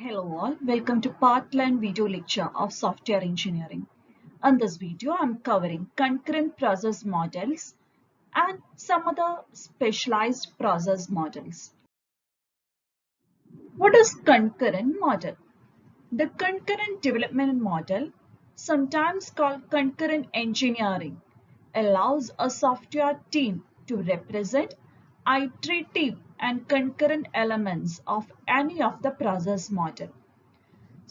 Hello all, welcome to part 1 video lecture of software engineering. In this video, I'm covering concurrent process models and some other specialized process models. What is concurrent model? The concurrent development model, sometimes called concurrent engineering, allows a software team to represent iterative and concurrent elements of any of the process model.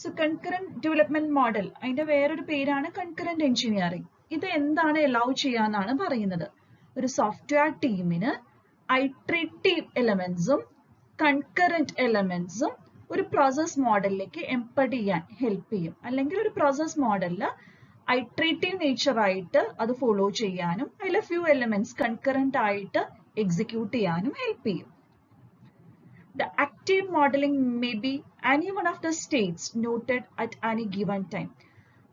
So concurrent development model, അതിന്റെ വേറൊരു പേരാണ് concurrent engineering. ഇത് എന്താണ് allow ചെയ്യാന്നാണ് പറയുന്നത്. ഒരു software ടീമിന് iterative elementsഉം concurrent elementsഉം ഒരു process മോഡലിലേക്ക് എംബഡ് ചെയ്യാൻ ഹെൽപ്പ് ചെയ്യും. അല്ലെങ്കിൽ ഒരു പ്രോസസ് മോഡലില് iterative nature ആയിട്ട് അത് ഫോളോ ചെയ്യാനും അതിലെ few elements concurrent ആയിട്ട് എക്സിക്യൂട്ട് ചെയ്യാനും ഹെൽപ്പ് ചെയ്യും. The active modeling may be any one of the states noted at any given time.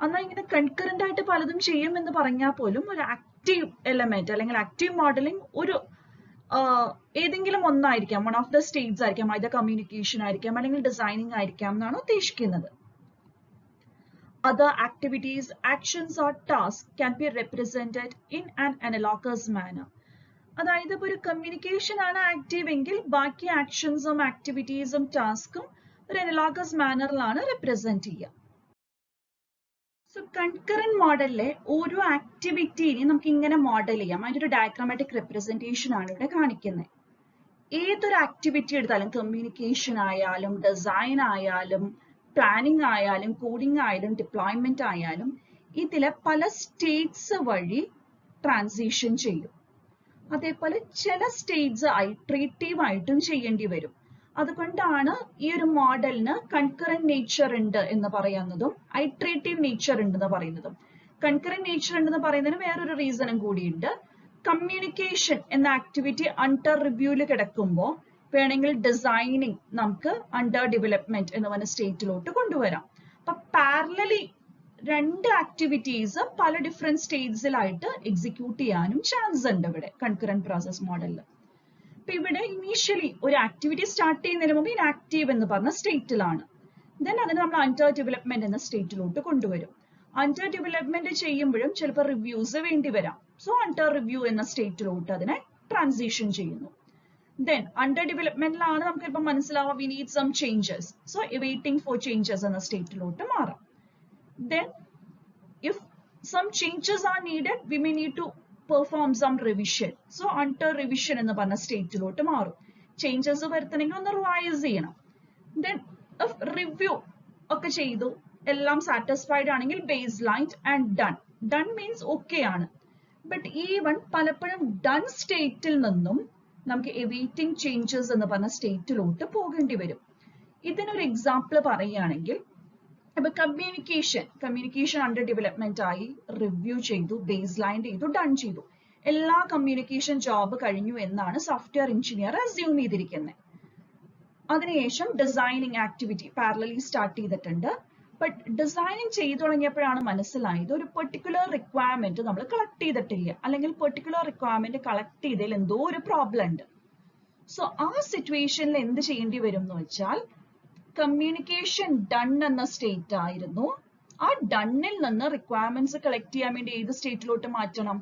എന്നാൽ ഇങ്ങനെ കൺകറന്റ് ആയിട്ട് പലതും ചെയ്യുമെന്ന് പറഞ്ഞാൽ പോലും ഒരു ആക്റ്റീവ് എലമെന്റ് അല്ലെങ്കിൽ ആക്റ്റീവ് മോഡലിംഗ് ഒരു ഏതെങ്കിലും ഒന്നായിരിക്കാം, വൺ ഓഫ് ദ സ്റ്റേറ്റ്സ് ആയിരിക്കാം, either കമ്മ്യൂണിക്കേഷൻ ആയിരിക്കാം അല്ലെങ്കിൽ ഡിസൈനിങ് ആയിരിക്കാം എന്നാണ് ഉദ്ദേശിക്കുന്നത്. Other activities, actions or tasks can be represented in an analogous manner. അതായത് ഇപ്പോൾ ഒരു കമ്മ്യൂണിക്കേഷൻ ആണ് ആക്റ്റീവ് എങ്കിൽ ബാക്കി ആക്ഷൻസും ആക്ടിവിറ്റീസും ടാസ്കും ഒരു അനലോഗസ് മാനറിലാണ് റെപ്രസെന്റ് ചെയ്യുക. സോ കൺകറന്റ് മോഡലിലെ ഓരോ ആക്ടിവിറ്റിനെയും നമുക്ക് ഇങ്ങനെ മോഡൽ ചെയ്യാം. അതിൻ്റെ ഒരു ഡയഗ്രാമാറ്റിക് റെപ്രസെന്റേഷൻ ആണ് ഇവിടെ കാണിക്കുന്നത്. ഏതൊരു ആക്ടിവിറ്റി എടുത്താലും കമ്മ്യൂണിക്കേഷൻ ആയാലും ഡിസൈൻ ആയാലും പ്ലാനിങ് ആയാലും കോഡിംഗ് ആയാലും ഡിപ്ലോയ്മെന്റ് ആയാലും ഇതിലെ പല സ്റ്റേറ്റ്സ് വഴി ട്രാൻസിഷൻ ചെയ്യും. അതേപോലെ ചില സ്റ്റേറ്റ്സ് ഐട്രേറ്റീവ് ആയിട്ടും ചെയ്യേണ്ടി വരും. അതുകൊണ്ടാണ് ഈ ഒരു മോഡലിന് കൺകറന്റ് നേച്ചർ ഉണ്ട് എന്ന് പറയുന്നതും ഐട്രേറ്റീവ് നേച്ചർ ഉണ്ടെന്ന് പറയുന്നതും. കൺകറന്റ് നേച്ചർ ഉണ്ടെന്ന് പറയുന്നതിന് വേറൊരു റീസണും കൂടിയുണ്ട്. കമ്മ്യൂണിക്കേഷൻ എന്ന ആക്ടിവിറ്റി അണ്ടർ റിവ്യൂവിൽ കിടക്കുമ്പോൾ വേണമെങ്കിൽ ഡിസൈനിങ് നമുക്ക് അണ്ടർ ഡെവലപ്മെന്റ് എന്ന് പറഞ്ഞ സ്റ്റേറ്റിലോട്ട് കൊണ്ടുവരാം. അപ്പൊ പാരലലി രണ്ട് ആക്ടിവിറ്റീസ് പല ഡിഫറെന്റ് സ്റ്റേറ്റ്സിലായിട്ട് എക്സിക്യൂട്ട് ചെയ്യാനും ചാൻസ് ഉണ്ട് ഇവിടെ കൺകറന്റ് പ്രോസസ് മോഡലിൽ. അപ്പൊ ഇവിടെ ഇനീഷ്യലി ഒരു ആക്ടിവിറ്റി സ്റ്റാർട്ട് ചെയ്യുന്നതിന് മുമ്പ് ഇൻആക്റ്റീവ് എന്ന് പറഞ്ഞ സ്റ്റേറ്റിലാണ്. ദെൻ അതിന് നമ്മൾ അണ്ടർ ഡെവലപ്മെന്റ് എന്ന സ്റ്റേറ്റിലോട്ട് കൊണ്ടുവരും. അണ്ടർ ഡെവലപ്മെന്റ് ചെയ്യുമ്പോഴും ചിലപ്പോൾ റിവ്യൂസ് വേണ്ടി വരാം. സോ അണ്ടർ റിവ്യൂ എന്ന സ്റ്റേറ്റിലോട്ട് അതിനെ ട്രാൻസിഷൻ ചെയ്യുന്നു. ദെൻ അണ്ടർ ഡെവലപ്മെന്റിലാണ് നമുക്ക് ഇപ്പം മനസ്സിലാവാം we need some changes. So waiting for changes എന്ന സ്റ്റേറ്റിലോട്ട് മാറാം. Then if some changes are needed, we may need to perform some revision. So under revision എന്ന് പറഞ്ഞ സ്റ്റേറ്റിലോട്ട് മാറും. ചേഞ്ചസ് വരുത്തണമെങ്കിൽ ഒന്ന് റിവൈസ് ചെയ്യണം. Then if review ഒക്കെ ചെയ്തു എല്ലാം സാറ്റിസ്ഫൈഡ് ആണെങ്കിൽ base line and done. Done means okay ആണ്. ബട്ട് ഈവൻ പലപ്പോഴും ഡൺ സ്റ്റേറ്റിൽ നിന്നും നമുക്ക് എവൈറ്റിംഗ് ചേഞ്ചസ് എന്ന് പറഞ്ഞ സ്റ്റേറ്റിലോട്ട് പോകേണ്ടി വരും. ഇതിനൊരു എക്സാമ്പിൾ പറയുകയാണെങ്കിൽ അപ്പൊ കമ്മ്യൂണിക്കേഷൻ അണ്ടർ ഡെവലപ്മെന്റ് ആയി റിവ്യൂ ചെയ്തു, ബേസ് ലൈൻ ചെയ്തു, ഡൺ ചെയ്തു. എല്ലാ കമ്മ്യൂണിക്കേഷൻ ജോബ് കഴിഞ്ഞു എന്നാണ് സോഫ്റ്റ്വെയർ എഞ്ചിനീയർ അസ്യൂം ചെയ്തിരിക്കുന്നത്. അതിനുശേഷം ഡിസൈനിങ് ആക്ടിവിറ്റി പാരലലി സ്റ്റാർട്ട് ചെയ്തിട്ടുണ്ട്. ബട്ട് ഡിസൈനിങ് ചെയ്തു തുടങ്ങിയപ്പോഴാണ് മനസ്സിലായത് ഒരു പെർട്ടിക്കുലർ റിക്വയർമെന്റ് നമ്മൾ കളക്ട് ചെയ്തിട്ടില്ല, അല്ലെങ്കിൽ പെർട്ടിക്കുലർ റിക്വയർമെന്റ് കളക്ട് ചെയ്തതിൽ എന്തോ ഒരു പ്രോബ്ലം ഉണ്ട്. സോ ആ സിറ്റുവേഷനിൽ എന്ത് ചെയ്യേണ്ടി വരും എന്ന് വെച്ചാൽ കമ്മ്യൂണിക്കേഷൻ ഡൺ എന്ന സ്റ്റേറ്റ് ആയിരുന്നു. ആ ഡണ്ണിൽ നിന്ന് റിക്വയർമെന്റ്സ് കളക്ട് ചെയ്യാൻ വേണ്ടി ഏത് സ്റ്റേറ്റിലോട്ട് മാറ്റണം?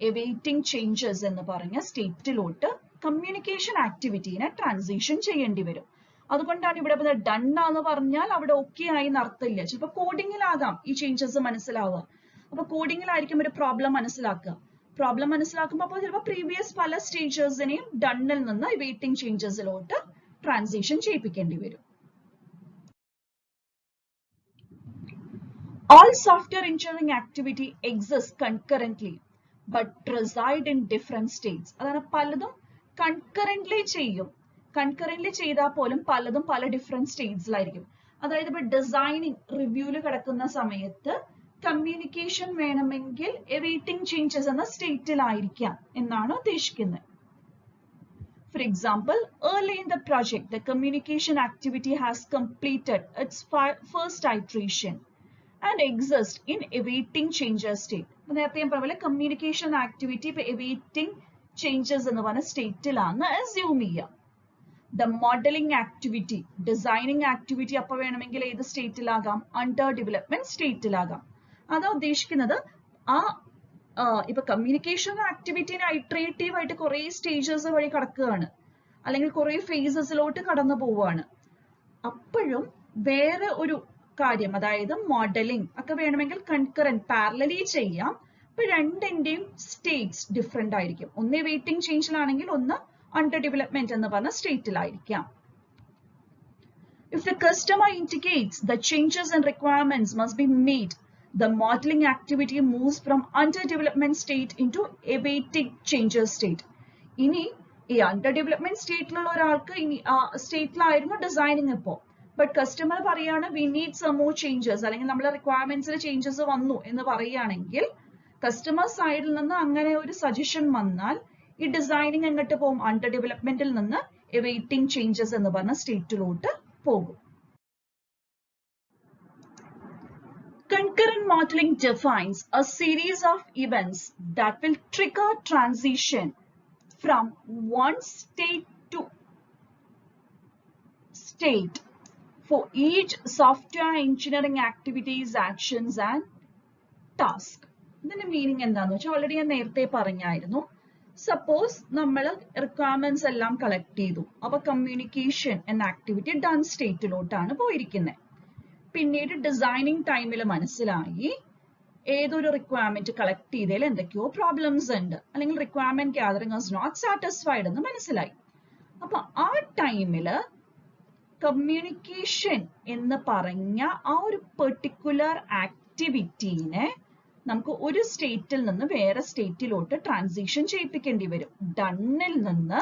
എവൈറ്റിംഗ് ചേഞ്ചസ് എന്ന് പറഞ്ഞ സ്റ്റേറ്റിലോട്ട് കമ്മ്യൂണിക്കേഷൻ ആക്ടിവിറ്റീനെ ട്രാൻസിഷൻ ചെയ്യേണ്ടി വരും. അതുകൊണ്ടാണ് ഇവിടെ ഡൺ എന്ന് പറഞ്ഞാൽ അവിടെ ഓക്കെ ആയി നടത്തില്ല. ചിലപ്പോൾ കോഡിങ്ങിലാകാം ഈ ചേഞ്ചസ് മനസ്സിലാവുക. അപ്പൊ കോഡിങ്ങിലായിരിക്കും ഒരു പ്രോബ്ലം മനസ്സിലാക്കുക. പ്രോബ്ലം മനസ്സിലാക്കുമ്പോൾ അപ്പോൾ ചിലപ്പോൾ പ്രീവിയസ് പല സ്റ്റേജസിനെയും ഡണ്ണിൽ നിന്ന് എവൈറ്റിംഗ് ചേഞ്ചസിലോട്ട് ട്രാൻസിഷൻ ചെയ്യിപ്പിക്കേണ്ടി വരും. All software engineering activity exists concurrently but reside in different states. അതാണ് പലതും കൺകറന്റ്ലി ചെയ്യും. കൺകറന്റ്ലി ചെയ്താൽ പോലും പലതും പല ഡിഫറെന്റ് സ്റ്റേറ്റ്സിലായിരിക്കും. അതായത് ഇപ്പൊ ഡിസൈനിങ് റിവ്യൂവിൽ കിടക്കുന്ന സമയത്ത് കമ്മ്യൂണിക്കേഷൻ വേണമെങ്കിൽ എവൈറ്റിംഗ് ചേഞ്ചസ് എന്ന സ്റ്റേറ്റിലായിരിക്കാം എന്നാണ് ഉദ്ദേശിക്കുന്നത്. For example, early in the project, the communication activity has completed its first iteration and exist in awaiting changes state. നേരത്തെ ഞാൻ പറഞ്ഞ പോലെ കമ്മ്യൂണിക്കേഷൻ ആക്ടിവിറ്റി ഇപ്പൊ awaiting changes എന്ന് പറഞ്ഞ സ്റ്റേറ്റിലാണ് അസ്യൂം ചെയ്യുക. The modeling activity, designing activity അപ്പോൾ വേണമെങ്കിൽ ഏത് സ്റ്റേറ്റിലാകാം, അണ്ടർ ഡെവലപ്മെന്റ് സ്റ്റേറ്റിലാകാം. അതാ ഉദ്ദേശിക്കുന്നത് ആ ഇപ്പൊ കമ്മ്യൂണിക്കേഷൻ ആക്ടിവിറ്റിനെ ഇറ്ററേറ്റീവ് ആയിട്ട് കുറെ സ്റ്റേജസ് വഴി കടക്കുകയാണ്, അല്ലെങ്കിൽ കുറെ ഫേസസിലോട്ട് കടന്നു പോവുകയാണ്. അപ്പോഴും വേറെ ഒരു കാര്യം, അതായത് മോഡലിംഗ് ഒക്കെ വേണമെങ്കിൽ കൺകറന്റ് പാരലലി ചെയ്യാം. അപ്പൊ രണ്ടിന്റെയും സ്റ്റേറ്റ്സ് ഡിഫറെന്റ് ആയിരിക്കും. ഒന്ന് വെയിറ്റിംഗ് ചേഞ്ചിലാണെങ്കിൽ ഒന്ന് അണ്ടർ ഡെവലപ്മെന്റ് എന്ന് പറഞ്ഞ സ്റ്റേറ്റിലായിരിക്കാം. If the customer indicates that changes and requirements must be made, the modeling activity moves from under development state into awaiting changes state. ഇനി ഈ അണ്ടർ ഡെവലപ്മെന്റ് സ്റ്റേറ്റിലുള്ള ഒരാൾക്ക് ഇനി സ്റ്റേറ്റിലായിരുന്നു ഡിസൈനിങ് ഇപ്പോൾ, ബട്ട് കസ്റ്റമർ പറയാണ് we need some more changes, അല്ലെങ്കിൽ നമ്മളെ റിക്വയർമെന്റ്സിൽ ചേഞ്ചസ് വന്നു എന്ന് പറയുകയാണെങ്കിൽ കസ്റ്റമർ സൈഡിൽ നിന്ന് അങ്ങനെ ഒരു സജഷൻ വന്നാൽ ഈ ഡിസൈനിങ് എങ്ങോട്ട് പോകും, അണ്ടർ ഡെവലപ്മെന്റിൽ നിന്ന് awaiting ചേഞ്ചസ് എന്ന് പറഞ്ഞ സ്റ്റേറ്റിലോട്ട് പോകും. Concurrent modeling defines a series of events that will trigger transition from one state to state for each software engineering activities, actions and task. ഇതിന്റെ മീനിങ് എന്താണെന്ന് വെച്ചാൽ ഓൾറെഡി ഞാൻ നേരത്തെ പറഞ്ഞായിരുന്നു. സപ്പോസ് നമ്മൾ റിക്വയർമെന്റ്സ് എല്ലാം കളക്ട് ചെയ്തു, അപ്പൊ കമ്മ്യൂണിക്കേഷൻ എന്ന ആക്ടിവിറ്റി ഡൺ സ്റ്റേറ്റിലോട്ടാണ് പോയിരിക്കുന്നത്. പിന്നീട് ഡിസൈനിങ് ടൈമിൽ മനസ്സിലായി ഏതൊരു റിക്വയർമെന്റ് കളക്ട് ചെയ്തതിൽ എന്തൊക്കെയോ പ്രോബ്ലംസ് ഉണ്ട്, അല്ലെങ്കിൽ requirement gathering was not satisfied എന്ന് മനസ്സിലായി. അപ്പൊ ആ ടൈമില് കമ്മ്യൂണിക്കേഷൻ എന്ന് പറഞ്ഞ ആ ഒരു പെർട്ടിക്കുലർ ആക്ടിവിറ്റീനെ നമുക്ക് ഒരു സ്റ്റേറ്റിൽ നിന്ന് വേറെ സ്റ്റേറ്റിലോട്ട് ട്രാൻസിഷൻ ചെയ്യിപ്പിക്കേണ്ടി വരും. ഡണ്ണിൽ നിന്ന്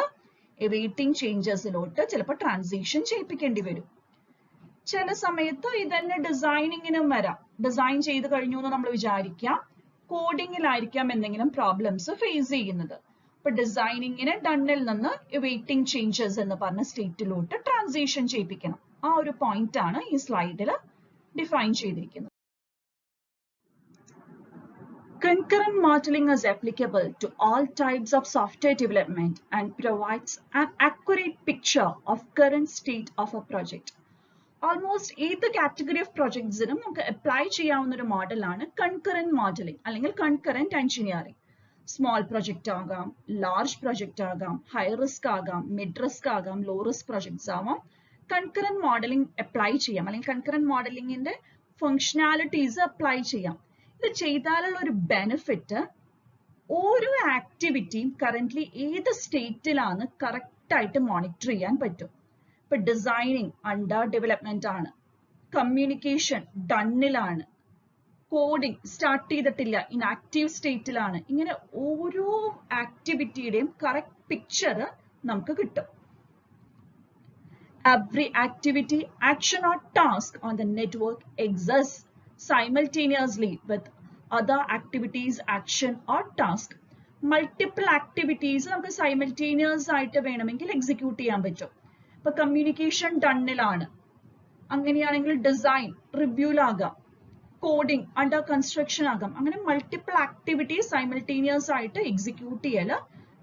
awaiting ചേഞ്ചസിലോട്ട് ചിലപ്പോൾ ട്രാൻസിഷൻ ചെയ്യിപ്പിക്കേണ്ടി വരും. ചില സമയത്ത് ഇതന്നെ ഡിസൈനിങ്ങിനും വരാം. ഡിസൈൻ ചെയ്ത് കഴിഞ്ഞു എന്ന് നമ്മൾ വിചാരിക്കാം, കോഡിങ്ങിലായിരിക്കാം എന്തെങ്കിലും പ്രോബ്ലംസ് ഫേസ് ചെയ്യുന്നത്. അപ്പൊ ഡിസൈനിങ്ങിനെ ഡണ്ണിൽ നിന്ന് awaiting ചേഞ്ചസ് എന്ന് പറഞ്ഞ സ്റ്റേറ്റിലോട്ട് ട്രാൻസിഷൻ ചെയ്യിപ്പിക്കണം. ആ ഒരു പോയിന്റ് ആണ് ഈ സ്ലൈഡിൽ ഡിഫൈൻ ചെയ്തിരിക്കുന്നത്. Concurrent modeling is applicable to all types of software development and provides an accurate picture of current state of a project. Almost ഏത് കാറ്റഗറി ഓഫ് പ്രൊജക്ട്സിനും നമുക്ക് അപ്ലൈ ചെയ്യാവുന്ന ഒരു മോഡലാണ് കൺകറന്റ് മോഡലിംഗ് അല്ലെങ്കിൽ കൺകറന്റ് എഞ്ചിനീയറിംഗ്. സ്മോൾ പ്രൊജക്ട് ആകാം, large project ആകാം, high risk ആകാം, mid risk ആകാം, ലോ റിസ്ക് പ്രൊജക്ട്സ് ആവാം. കൺകറന്റ് മോഡലിംഗ് അപ്ലൈ ചെയ്യാം, അല്ലെങ്കിൽ കൺകറന്റ് മോഡലിംഗിന്റെ ഫങ്ഷനാലിറ്റീസ് അപ്ലൈ ചെയ്യാം. ഇത് ചെയ്താലുള്ള ഒരു ബെനിഫിറ്റ്, ഓരോ ആക്ടിവിറ്റിയും കറന്റ്ലി ഏത് സ്റ്റേറ്റിലാണ് കറക്റ്റ് ആയിട്ട് മോണിറ്റർ ചെയ്യാൻ പറ്റും. ഇപ്പൊ ഡിസൈനിങ് അണ്ടർ ഡെവലപ്മെന്റ് ആണ്, കമ്മ്യൂണിക്കേഷൻ ഡണ്ണിലാണ്, കോഡിംഗ് സ്റ്റാർട്ട് ചെയ്തിട്ടില്ല ഇൻആക്റ്റീവ് സ്റ്റേറ്റിലാണ്. ഇങ്ങനെ ഓരോ ആക്ടിവിറ്റിയുടെയും കറക്റ്റ് പിക്ചർ നമുക്ക് കിട്ടും. Every activity, action or task on the network exists simultaneously with other activities, action or task. Multiple activities നമുക്ക് simultaneous ആയിട്ട് വേണമെങ്കിൽ എക്സിക്യൂട്ട് ചെയ്യാൻ പറ്റും. ഇപ്പൊ കമ്മ്യൂണിക്കേഷൻ ഡണ്ണിലാണ്, അങ്ങനെയാണെങ്കിൽ ഡിസൈൻ റിവ്യൂലാകാം, കോഡിംഗ് അണ്ടർ കൺസ്ട്രക്ഷൻ ആകാം. അങ്ങനെ മൾട്ടിപ്പിൾ ആക്ടിവിറ്റീസ് സൈമൾട്ടേനിയസ് ആയിട്ട് എക്സിക്യൂട്ട് ചെയ്യൽ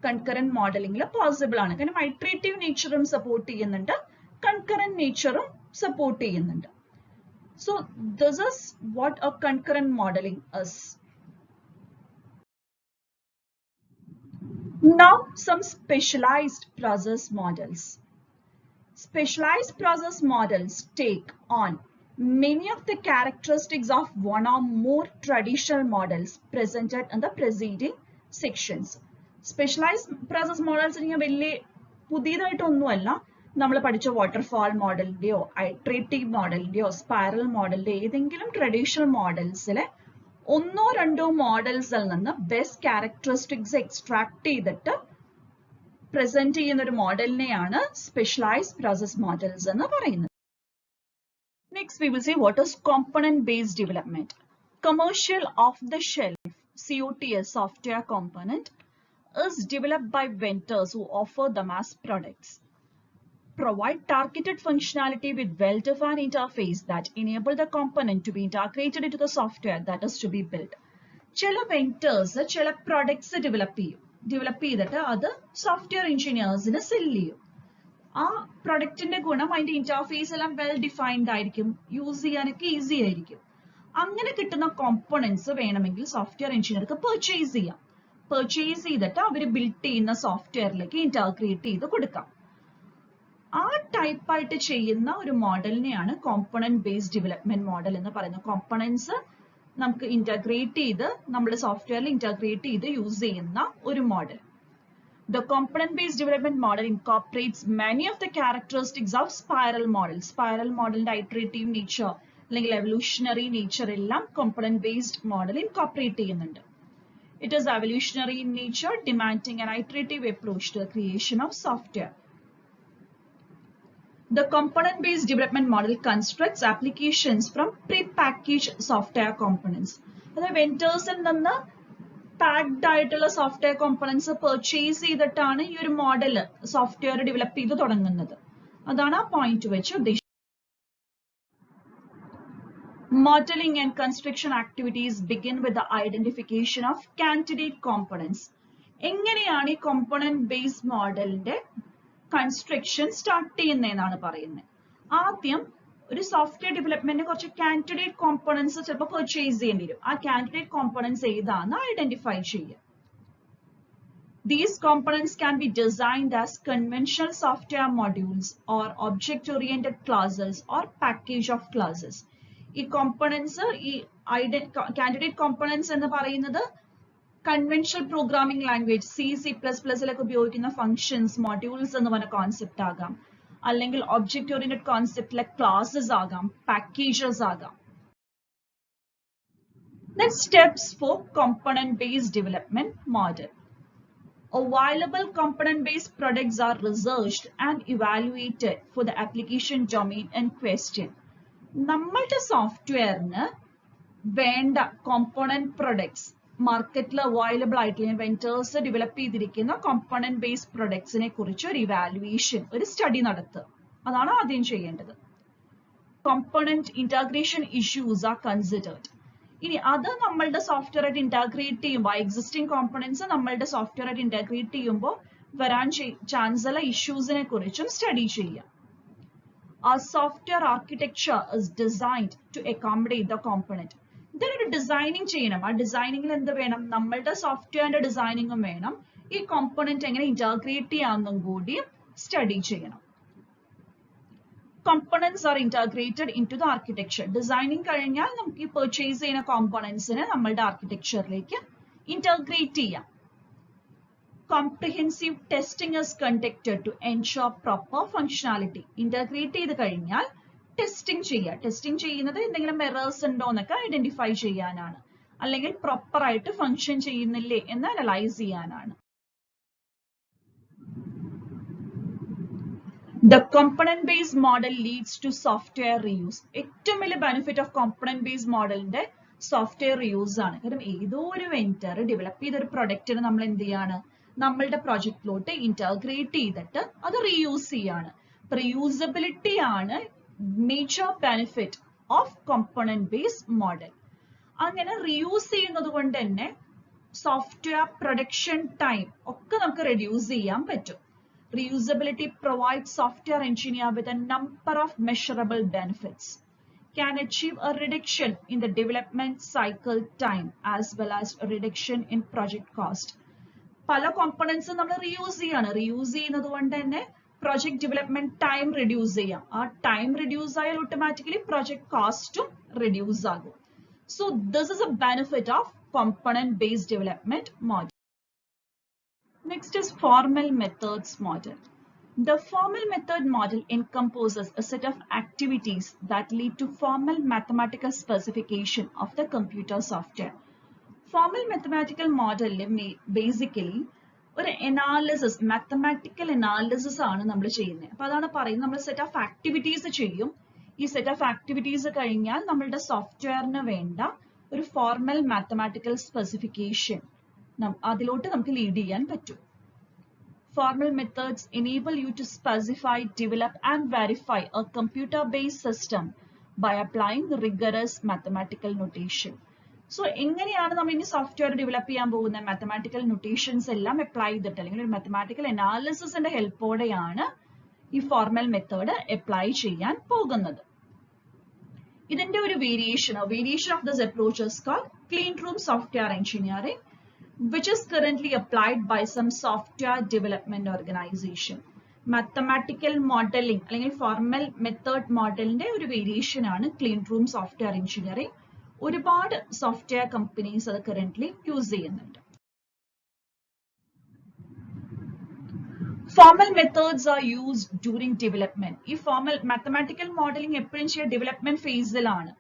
കൺകറന്റ് മോഡലിംഗിൽ പോസിബിൾ ആണ്. കാരണം ഇറ്ററേറ്റീവ് നേച്ചറും സപ്പോർട്ട് ചെയ്യുന്നുണ്ട്, കൺകറന്റ് നേച്ചറും സപ്പോർട്ട് ചെയ്യുന്നുണ്ട്. So this is what a concurrent modeling is. Now some specialized process models. Specialized process models take on many of the characteristics of one or more traditional models presented in the preceding sections. Specialized process models വലിയ പുതിയതായിട്ടൊന്നുമല്ല. നമ്മൾ പഠിച്ച waterfall മോഡലിന്റെയോ iterative മോഡലിന്റെയോ spiral മോഡലിന്റെ ഏതെങ്കിലും traditional മോഡൽസിലെ ഒന്നോ രണ്ടോ മോഡൽസിൽ നിന്ന് best characteristics extract ചെയ്തിട്ട് present ചെയ്യുന്ന ഒരു മോഡലിനെയാണ് സ്പെഷ്യലൈസ്ഡ് പ്രോസസ് മോഡൽസ് എന്ന് പറയുന്നത്. Next we will see what is component based development. Commercial off the shelf COTS software component is developed by vendors who offer them as products. Provide targeted functionality with well-defined interface that enable the component to be integrated into the software that is to be built. ചില vendors ചില products develop ചെയ്തിട്ട് അത് software എഞ്ചിനീയേഴ്സിന് cell ചെയ്യും. ആ പ്രൊഡക്റ്റിന്റെ ഗുണം അതിന്റെ interface എല്ലാം well defined ആയിരിക്കും, യൂസ് ചെയ്യാനൊക്കെ ഈസി ആയിരിക്കും. അങ്ങനെ കിട്ടുന്ന കോമ്പോണൻസ് വേണമെങ്കിൽ സോഫ്റ്റ്വെയർ എഞ്ചിനീയർക്ക് പർച്ചേസ് ചെയ്യാം. പർച്ചേസ് ചെയ്തിട്ട് അവർ ബിൽഡ് ചെയ്യുന്ന സോഫ്റ്റ്വെയറിലേക്ക് ഇന്റർഗ്രേറ്റ് ചെയ്ത് കൊടുക്കാം. ആ ടൈപ്പായിട്ട് ചെയ്യുന്ന ഒരു മോഡലിനെയാണ് കോമ്പോണന്റ് ബേസ്ഡ് ഡെവലപ്മെന്റ് മോഡൽ എന്ന് പറയുന്നത്. കോമ്പോണൻസ് നമുക്ക് ഇന്റഗ്രേറ്റ് ചെയ്ത് നമ്മുടെ സോഫ്റ്റ്വെയറിൽ ഇന്റഗ്രേറ്റ് ചെയ്ത് യൂസ് ചെയ്യുന്ന ഒരു model. The component-based development model incorporates many of the characteristics of spiral model. Spiral model iterative nature അല്ലെങ്കിൽ evolutionary nature എല്ലാം component-based model incorporate ചെയ്യുന്നുണ്ട്. It is evolutionary in nature, demanding an iterative approach to the creation of software. The component-based development model constructs applications from pre-packaged software components. അതായത് വെൻഡേഴ്സിൽ നിന്ന് packed ആയിട്ടുള്ള software components purchase ചെയ്തിട്ടാണ് ഈ ഒരു model software develop ചെയ്ത് തുടങ്ങുന്നത്. അതാണ് ആ പോയിന്റ് വെച്ച് ഉദ്ദേശിക്കുന്നത്. Modeling and construction activities begin with the identification of candidate components. എങ്ങനെയാണ് ഈ കോമ്പണന്റ് ബേസ്ഡ് മോഡലിന്റെ കൺസ്ട്രക്ഷൻ സ്റ്റാർട്ട് ചെയ്യുന്നതെന്നാണ് പറയുന്നത്. ആദ്യം ഒരു സോഫ്റ്റ്വെയർ ഡെവലപ്മെന്റ് കുറച്ച് കാൻഡിഡേറ്റ് കോമ്പോണൻസ് ചിലപ്പോൾ പർച്ചേസ് ചെയ്യേണ്ടി വരും. ആ കാൻഡിഡേറ്റ് കോമ്പോണൻസ് ഏതാണെന്ന് ഐഡന്റിഫൈ ചെയ്യുക. These components can be designed as conventional software modules or object-oriented classes or package of classes. ഈ കോമ്പോണൻസ് ഈ കാൻഡിഡേറ്റ് കോമ്പോണൻസ് എന്ന് പറയുന്നത് കൺവെൻഷണൽ പ്രോഗ്രാമിംഗ് ലാംഗ്വേജ് C++ലൊക്കെ ഉപയോഗിക്കുന്ന ഫങ്ഷൻസ് മോഡ്യൂൾസ് എന്ന് പറഞ്ഞ കോൺസെപ്റ്റ് ആകാം, അല്ലെങ്കിൽ ഒബ്ജക്റ്റ് ഓറിയന്റഡ് കോൺസെപ്റ്റിലെ ക്ലാസസ് ആകാം, പാക്കേജസ് ആകാം. Next steps for component-based development model. Available component-based products are researched and evaluated for the application domain in question. നമ്മളുടെ സോഫ്റ്റ്വെയറിന് വേണ്ട കോമ്പോണന്റ് പ്രൊഡക്ട്സ് മാർക്കറ്റിൽ അവൈലബിൾ ആയിട്ടുള്ള വെൻഡേഴ്സ് ഡെവലപ്പ് ചെയ്തിരിക്കുന്ന കോമ്പോണന്റ് ബേസ്ഡ് പ്രൊഡക്ട്സിനെ കുറിച്ച് ഒരു ഇവാലുവേഷൻ, ഒരു സ്റ്റഡി നടത്തുക. അതാണ് ആദ്യം ചെയ്യേണ്ടത്. Component integration issues are considered. ഇനി അത് നമ്മളുടെ സോഫ്റ്റ്വെയർ ആയിട്ട് ഇന്റഗ്രേറ്റ് ചെയ്യുമ്പോൾ, എക്സിസ്റ്റിംഗ് കോമ്പോണന്റ്സ് നമ്മളുടെ സോഫ്റ്റ്വെയർ ആയിട്ട് ഇന്റഗ്രേറ്റ് ചെയ്യുമ്പോൾ വരാൻ ചാൻസ് ഉള്ള ഇഷ്യൂസിനെ കുറിച്ചും സ്റ്റഡി ചെയ്യാം. Our software architecture is designed to accommodate the component. ഇതിനൊരു ഡിസൈനിങ് ചെയ്യണം. ആ ഡിസൈനിങ്ങിൽ എന്ത് വേണം? നമ്മളുടെ സോഫ്റ്റ്വെയറിന്റെ ഡിസൈനിങ്ങും വേണം, ഈ കോമ്പോണന്റ് എങ്ങനെ ഇന്റഗ്രേറ്റ് ചെയ്യാമെന്നും കൂടി സ്റ്റഡി ചെയ്യണം. Components are integrated into the architecture. Designing കഴിഞ്ഞാൽ നമുക്ക് ഈ പർച്ചേസ് ചെയ്യുന്ന കോമ്പോണന്റ്സിനെ നമ്മളുടെ ആർക്കിടെക്ചറിലേക്ക് ഇന്റഗ്രേറ്റ് ചെയ്യാം. Comprehensive testing is conducted to ensure proper functionality. Integrate ചെയ്ത് കഴിഞ്ഞാൽ ടെസ്റ്റിംഗ് ചെയ്യുക. ടെസ്റ്റിംഗ് ചെയ്യുന്നത് എന്തെങ്കിലും എറേഴ്സ് ഉണ്ടോ എന്നൊക്കെ ഐഡന്റിഫൈ ചെയ്യാനാണ്, അല്ലെങ്കിൽ പ്രോപ്പർ ആയിട്ട് ഫങ്ഷൻ ചെയ്യുന്നില്ലേ എന്ന് അനലൈസ് ചെയ്യാനാണ്. The component based model leads to software reuse. ഏറ്റവും വലിയ ബെനിഫിറ്റ് ഓഫ് കോമ്പണന്റ് ബേസ്ഡ് മോഡലിന്റെ സോഫ്റ്റ്വെയർ റിയൂസ് ആണ്. കാരണം ഏതോ ഒരു വെൻഡർ ഡെവലപ്പ് ചെയ്ത ഒരു പ്രൊഡക്റ്റിന് നമ്മൾ എന്ത് ചെയ്യാണ്? നമ്മളുടെ പ്രൊജക്റ്റിലോട്ട് ഇന്റഗ്രേറ്റ് ചെയ്തിട്ട് അത് റീയൂസ് ചെയ്യാണ്. റീയൂസബിലിറ്റി ആണ് major benefit of component based model. അങ്ങനെ റീയൂസ് ചെയ്യുന്നത് കൊണ്ട് തന്നെ സോഫ്റ്റ്വെയർ പ്രൊഡക്ഷൻ ടൈം ഒക്കെ നമുക്ക് റെഡ്യൂസ് ചെയ്യാൻ പറ്റും. Reusability provides software engineer with a number of measurable benefits. Can achieve a reduction in the development cycle time as well as a reduction in project cost. പല components നമ്മൾ reuse ചെയ്യാണ്. Reuse ചെയ്യുന്നത് കൊണ്ട് തന്നെ project development time reduce ചെയ്യാം. ആ time reduce ആയാൽ automatically project കോസ്റ്റും റെഡ്യൂസ് ആകും. So this is A benefit of component based development model. Next is formal methods model. The formal method model encompasses a set of activities that lead to formal mathematical specification of the computer software. Formal mathematical model basically ഒരു analysis, mathematical analysis ആണ് നമ്മൾ ചെയ്യുന്നത്. അപ്പൊ അതാണ് പറയുന്നത്, നമ്മൾ set of activities ചെയ്യും. ഈ സെറ്റ് ഓഫ് ആക്ടിവിറ്റീസ് കഴിഞ്ഞാൽ നമ്മളുടെ സോഫ്റ്റ്വെയറിന് വേണ്ട ഒരു ഫോർമൽ മാത്തമാറ്റിക്കൽ സ്പെസിഫിക്കേഷൻ അതിലോട്ട് നമുക്ക് ലീഡ് ചെയ്യാൻ പറ്റും. Formal methods enable you to specify, develop and verify a computer-based system by applying rigorous mathematical notation. So എങ്ങനെയാണ് നമ്മൾ ഇനി സോഫ്റ്റ്വെയർ ഡെവലപ്പ് ചെയ്യാൻ പോകുന്ന മാത്തമാറ്റിക്കൽ നൊട്ടേഷൻസ് എല്ലാം അപ്ലൈ ചെയ്തിട്ട് അല്ലെങ്കിൽ ഒരു മാത്തമാറ്റിക്കൽ അനാലിസിസിന്റെ ഹെൽപ്പോടെയാണ് ഈ ഫോർമൽ മെത്തേഡ് അപ്ലൈ ചെയ്യാൻ പോകുന്നത്. ഇതിന്റെ ഒരു variation of this approach is called clean room software engineering, which is currently applied by some software development organization. Mathematical modeling അല്ലെങ്കിൽ ഫോർമൽ മെത്തേഡ് മോഡലിന്റെ ഒരു വേരിയേഷൻ ആണ് ക്ലീൻ റൂം സോഫ്റ്റ്വെയർ എഞ്ചിനീയറിംഗ്. ഒരുപാട് software companies അത് കറന്റ്ലി യൂസ് ചെയ്യുന്നുണ്ട്. Formal methods are used during development. ഈ formal mathematical modeling എപ്പോഴും ചെയ്യുക development ഫേസിലാണ്.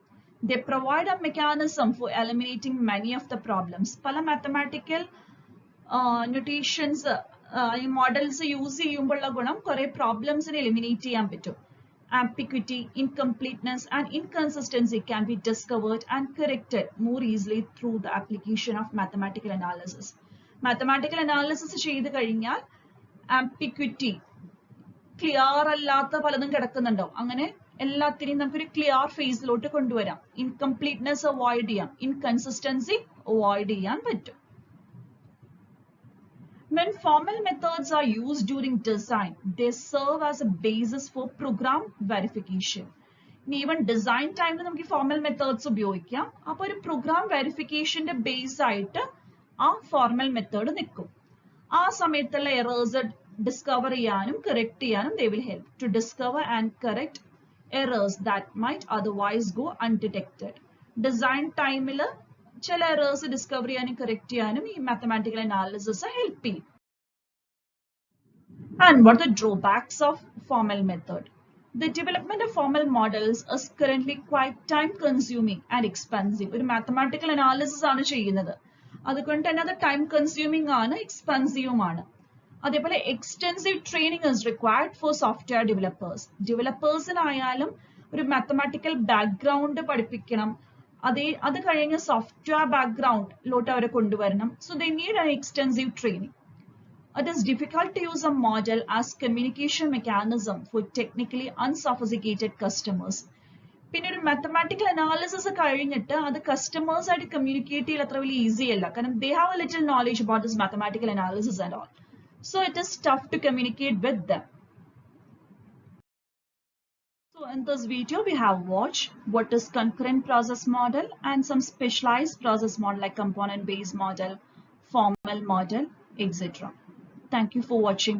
They provide a mechanism for eliminating many of the problems. പല mathematical notations ഈ models use ചെയ്യുമ്പോഴുള്ള ഗുണം കുറെ പ്രോബ്ലംസിനെ എലിമിനേറ്റ് ചെയ്യാൻ പറ്റും. Ambiguity, incompleteness and inconsistency can be discovered and corrected more easily through the application of mathematical analysis. Mathematical analysis ചെയ്ത് കഴിഞ്ഞാൽ ambiguity, clear അല്ലാത്ത പലതും കിടക്കുന്നുണ്ടോ, അങ്ങനെ എല്ലാത്തിനെയും നമുക്കൊരു ക്ലിയർ ഫേസിലോട്ട് കൊണ്ടുവരാം. ഇൻകംപ്ലീറ്റ്നെസ് അവോയ്ഡ് ചെയ്യാം, ഇൻകൺസിസ്റ്റൻസി അവോയ്ഡ് ചെയ്യാൻ പറ്റും. When formal methods are used during design, they serve as a basis for program verification. Even design time നമുക്ക് formal methods ഉപയോഗിക്കാം. അപ്പോൾ ഒരു program verificationന്റെ ബേസ് ആയിട്ട് ആ formal method നിൽക്കും. ആ സമയത്തുള്ള എറേഴ്സ് ഡിസ്കവർ ചെയ്യാനും കറക്റ്റ് ചെയ്യാനും they will help to discover and correct errors that might otherwise go undetected. Design ടൈമിൽ ചില എറേഴ്സ് ഡിസ്കവർ ചെയ്യാനും കറക്റ്റ് ചെയ്യാനും ഈ മാത്തമാറ്റിക്കൽ അനാലിസിസ് ഹെൽപ്പ് ചെയ്യും. And what are the drawbacks of formal method? The development of formal models is currently quite time consuming and expensive. ഒരു mathematical analysis ആണ് ചെയ്യുന്നത്, അതുകൊണ്ട് തന്നെ അത് ടൈം കൺസ്യൂമിംഗ് ആണ്, എക്സ്പെൻസീവും ആണ്. അതേപോലെ extensive training is required for software developers. ഡെവലപ്പേഴ്സിനായാലും ഒരു മാത്തമാറ്റിക്കൽ ബാക്ക്ഗ്രൗണ്ട് പഠിപ്പിക്കണം, അത് കഴിഞ്ഞ് സോഫ്റ്റ്വെയർ ബാക്ക്ഗ്രൗണ്ടിലോട്ട് അവരെ കൊണ്ടുവരണം. So they need an extensive training. It is difficult to use a model as communication mechanism for technically unsophisticated customers. പിന്നെ ഒരു മാത്തമാറ്റിക്കൽ അനാലിസിസ് കഴിഞ്ഞിട്ട് അത് കസ്റ്റമേഴ്സ് ആയിട്ട് കമ്മ്യൂണിക്കേറ്റ് ചെയ്യാൻ അത്ര വലിയ ഈസി അല്ല, കാരണം they have a little knowledge about this mathematical analysis and all. So it is tough to communicate with them. So in this video we have watched what is concurrent process model and some specialized process model like component based model, formal model, etc. Thank you for watching.